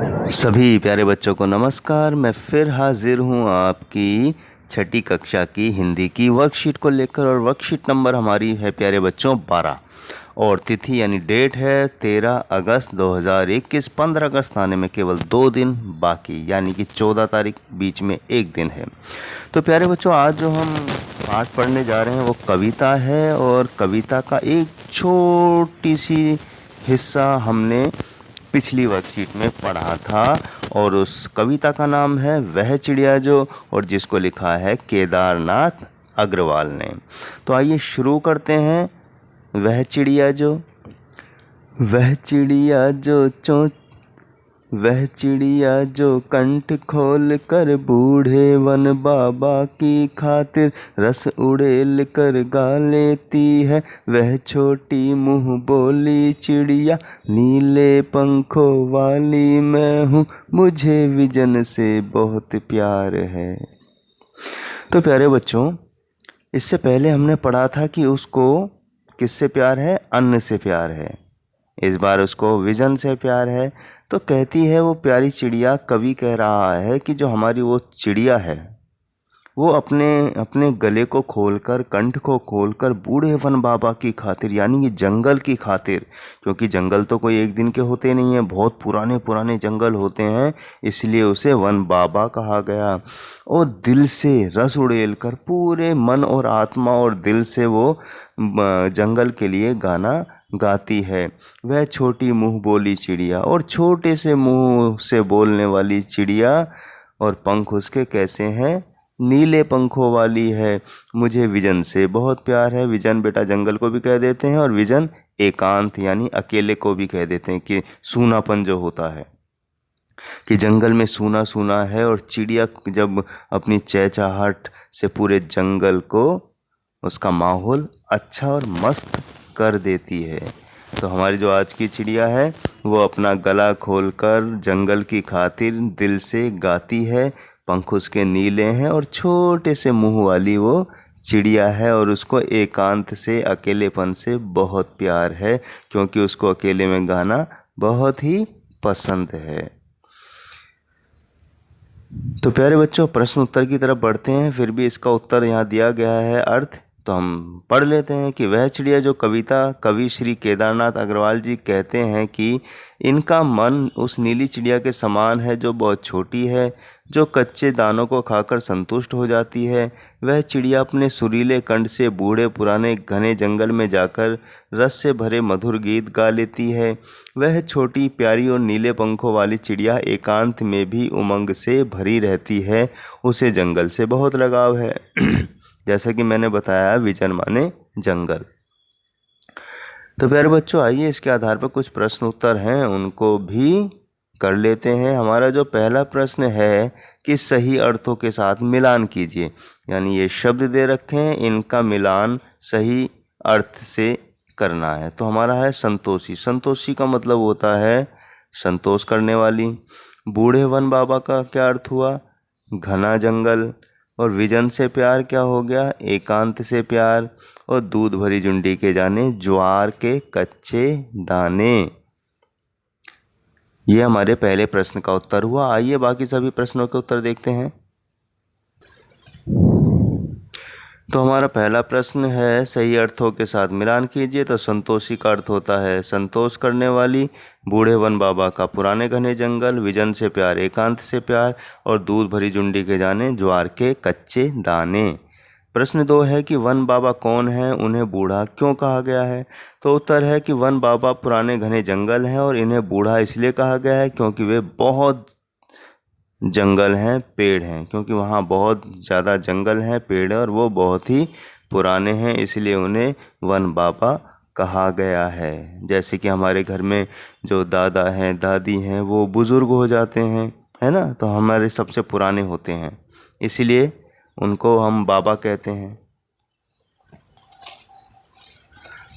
सभी प्यारे बच्चों को नमस्कार। मैं फिर हाजिर हूँ आपकी छठी कक्षा की हिंदी की वर्कशीट को लेकर, और वर्कशीट नंबर हमारी है प्यारे बच्चों 12, और तिथि यानी डेट है 13 अगस्त 2021। 15 अगस्त आने में केवल 2 दिन बाकी, यानी कि 14 तारीख बीच में एक दिन है। तो प्यारे बच्चों, आज जो हम पाठ पढ़ने जा रहे हैं वो कविता है, और कविता का एक छोटी सी हिस्सा हमने पिछली वर्कशीट में पढ़ा था, और उस कविता का नाम है वह चिड़िया जो, और जिसको लिखा है केदारनाथ अग्रवाल ने। तो आइए शुरू करते हैं। वह चिड़िया जो, वह चिड़िया जो चोंच, वह चिड़िया जो कंठ खोल कर बूढ़े वन बाबा की खातिर रस उड़ेल कर गा लेती है। वह छोटी मुँह बोली चिड़िया नीले पंखों वाली मैं हूँ, मुझे विजन से बहुत प्यार है। तो प्यारे बच्चों, इससे पहले हमने पढ़ा था कि उसको किससे प्यार है? अन्न से प्यार है। इस बार उसको विजन से प्यार है। तो कहती है वो प्यारी चिड़िया, कवि कह रहा है कि जो हमारी वो चिड़िया है वो अपने अपने गले को खोलकर, कंठ को खोलकर बूढ़े वन बाबा की खातिर, यानी ये जंगल की खातिर, क्योंकि जंगल तो कोई एक दिन के होते नहीं हैं, बहुत पुराने पुराने जंगल होते हैं, इसलिए उसे वन बाबा कहा गया। और दिल से रस उड़ेल कर, पूरे मन और आत्मा और दिल से वो जंगल के लिए गाना गाती है। वह छोटी मुँह बोली चिड़िया, और छोटे से मुँह से बोलने वाली चिड़िया, और पंख उसके कैसे हैं? नीले पंखों वाली है। मुझे विजन से बहुत प्यार है। विजन बेटा जंगल को भी कह देते हैं, और विजन एकांत यानी अकेले को भी कह देते हैं, कि सूनापन जो होता है, कि जंगल में सूना सूना है, और चिड़िया जब अपनी चहचहाहट से पूरे जंगल को, उसका माहौल अच्छा और मस्त कर देती है। तो हमारी जो आज की चिड़िया है वो अपना गला खोलकर जंगल की खातिर दिल से गाती है। पंख उसके नीले हैं, और छोटे से मुंह वाली वो चिड़िया है, और उसको एकांत से, अकेलेपन से बहुत प्यार है, क्योंकि उसको अकेले में गाना बहुत ही पसंद है। तो प्यारे बच्चों, प्रश्न उत्तर की तरफ बढ़ते हैं। फिर भी इसका उत्तर यहाँ दिया गया है, अर्थ तो हम पढ़ लेते हैं कि वह चिड़िया जो कविता कवि श्री केदारनाथ अग्रवाल जी कहते हैं कि इनका मन उस नीली चिड़िया के समान है जो बहुत छोटी है, जो कच्चे दानों को खाकर संतुष्ट हो जाती है। वह चिड़िया अपने सुरीले कंठ से बूढ़े पुराने घने जंगल में जाकर रस से भरे मधुर गीत गा लेती है। वह छोटी प्यारी और नीले पंखों वाली चिड़िया एकांत में भी उमंग से भरी रहती है। उसे जंगल से बहुत लगाव है। जैसा कि मैंने बताया, विजन माने जंगल। तो प्यारे बच्चों, आइए इसके आधार पर कुछ प्रश्न उत्तर हैं उनको भी कर लेते हैं। हमारा जो पहला प्रश्न है कि सही अर्थों के साथ मिलान कीजिए, यानी ये शब्द दे रखे हैं, इनका मिलान सही अर्थ से करना है। तो हमारा है संतोषी। संतोषी का मतलब होता है संतोष करने वाली। बूढ़े वन बाबा का क्या अर्थ हुआ? घना जंगल। और विजन से प्यार क्या हो गया? एकांत से प्यार। और दूध भरी जुंडी के जाने ज्वार के कच्चे दाने। ये हमारे पहले प्रश्न का उत्तर हुआ। आइए बाकी सभी प्रश्नों के उत्तर देखते हैं। तो हमारा पहला प्रश्न है सही अर्थों के साथ मिलान कीजिए। तो संतोषी का अर्थ होता है संतोष करने वाली। बूढ़े वन बाबा का पुराने घने जंगल। विजन से प्यार एकांत से प्यार। और दूध भरी जुंडी के जाने ज्वार के कच्चे दाने। प्रश्न 2 है कि वन बाबा कौन है, उन्हें बूढ़ा क्यों कहा गया है? तो उत्तर है कि वन बाबा पुराने घने जंगल हैं, और इन्हें बूढ़ा इसलिए कहा गया है क्योंकि वे बहुत जंगल हैं, पेड़ हैं, क्योंकि वहाँ बहुत ज़्यादा जंगल हैं, पेड़ हैं, और वो बहुत ही पुराने हैं, इसलिए उन्हें वन बाबा कहा गया है। जैसे कि हमारे घर में जो दादा हैं, दादी हैं, वो बुज़ुर्ग हो जाते हैं, है ना, तो हमारे सबसे पुराने होते हैं, इसलिए उनको हम बाबा कहते हैं।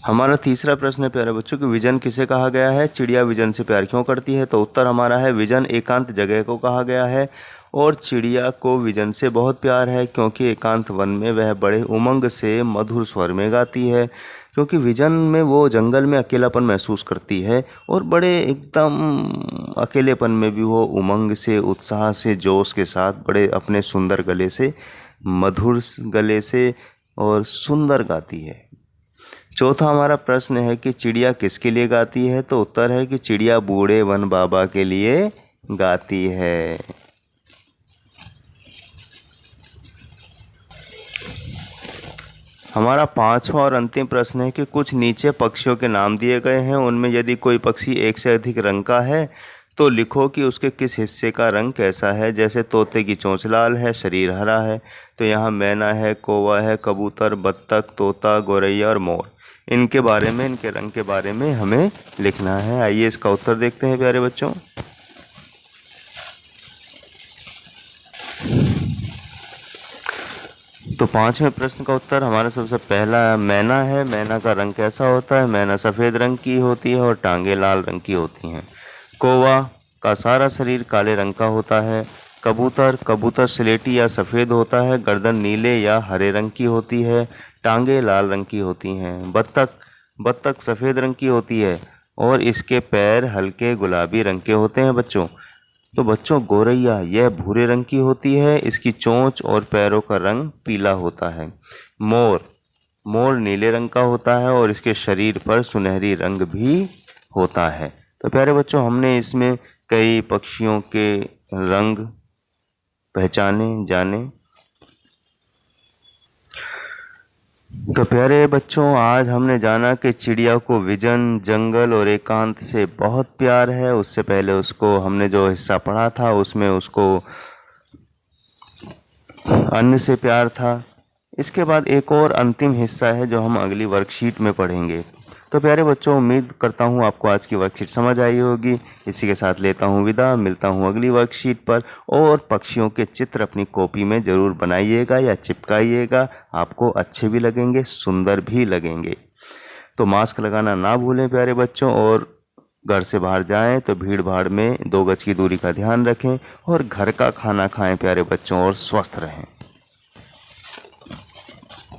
हमारा तीसरा प्रश्न है प्यारे बच्चों कि विजन किसे कहा गया है? चिड़िया विजन से प्यार क्यों करती है? तो उत्तर हमारा है विजन एकांत जगह को कहा गया है, और चिड़िया को विजन से बहुत प्यार है क्योंकि एकांत वन में वह बड़े उमंग से मधुर स्वर में गाती है। क्योंकि विजन में वो जंगल में अकेलापन महसूस करती है और बड़े एकदम अकेलेपन में भी वो उमंग से, उत्साह से, जोश के साथ बड़े अपने सुंदर गले से, मधुर गले से और सुंदर गाती है। चौथा हमारा प्रश्न है कि चिड़िया किसके लिए गाती है? तो उत्तर है कि चिड़िया बूढ़े वन बाबा के लिए गाती है। हमारा पांचवा और अंतिम प्रश्न है कि कुछ नीचे पक्षियों के नाम दिए गए हैं, उनमें यदि कोई पक्षी एक से अधिक रंग का है तो लिखो कि उसके किस हिस्से का रंग कैसा है। जैसे तोते की चोंच लाल है, शरीर हरा है, तो यहाँ मैना है, कौवा है, कबूतर, बत्तख, तोता, गौरैया और मोर। इनके बारे में, इनके रंग के बारे में हमें लिखना है। आइए इसका उत्तर देखते हैं प्यारे बच्चों। तो पांचवें प्रश्न का उत्तर हमारा सबसे पहला मैना है। मैना का रंग कैसा होता है? मैना सफ़ेद रंग की होती है और टांगे लाल रंग की होती हैं। कौवा का सारा शरीर काले रंग का होता है। कबूतर स्लेटी या सफ़ेद होता है, गर्दन नीले या हरे रंग की होती है, टांगे लाल रंग की होती हैं। बत्तख सफ़ेद रंग की होती है और इसके पैर हल्के गुलाबी रंग के होते हैं बच्चों। तो बच्चों गौरैया यह भूरे रंग की होती है, इसकी चोंच और पैरों का रंग पीला होता है। मोर नीले रंग का होता है और इसके शरीर पर सुनहरी रंग भी होता है। तो प्यारे बच्चों, हमने इसमें कई पक्षियों के रंग पहचाने, जाने। तो प्यारे बच्चों, आज हमने जाना कि चिड़िया को विजन, जंगल और एकांत से बहुत प्यार है। उससे पहले उसको हमने जो हिस्सा पढ़ा था उसमें उसको अन्न से प्यार था। इसके बाद एक और अंतिम हिस्सा है जो हम अगली वर्कशीट में पढ़ेंगे। तो प्यारे बच्चों, उम्मीद करता हूँ आपको आज की वर्कशीट समझ आई होगी। इसी के साथ लेता हूँ विदा, मिलता हूँ अगली वर्कशीट पर। और पक्षियों के चित्र अपनी कॉपी में ज़रूर बनाइएगा या चिपकाइएगा, आपको अच्छे भी लगेंगे, सुंदर भी लगेंगे। तो मास्क लगाना ना भूलें प्यारे बच्चों, और घर से बाहर जाएं तो भीड़ भाड़ में 2 गज की दूरी का ध्यान रखें और घर का खाना खाएं प्यारे बच्चों, और स्वस्थ रहें।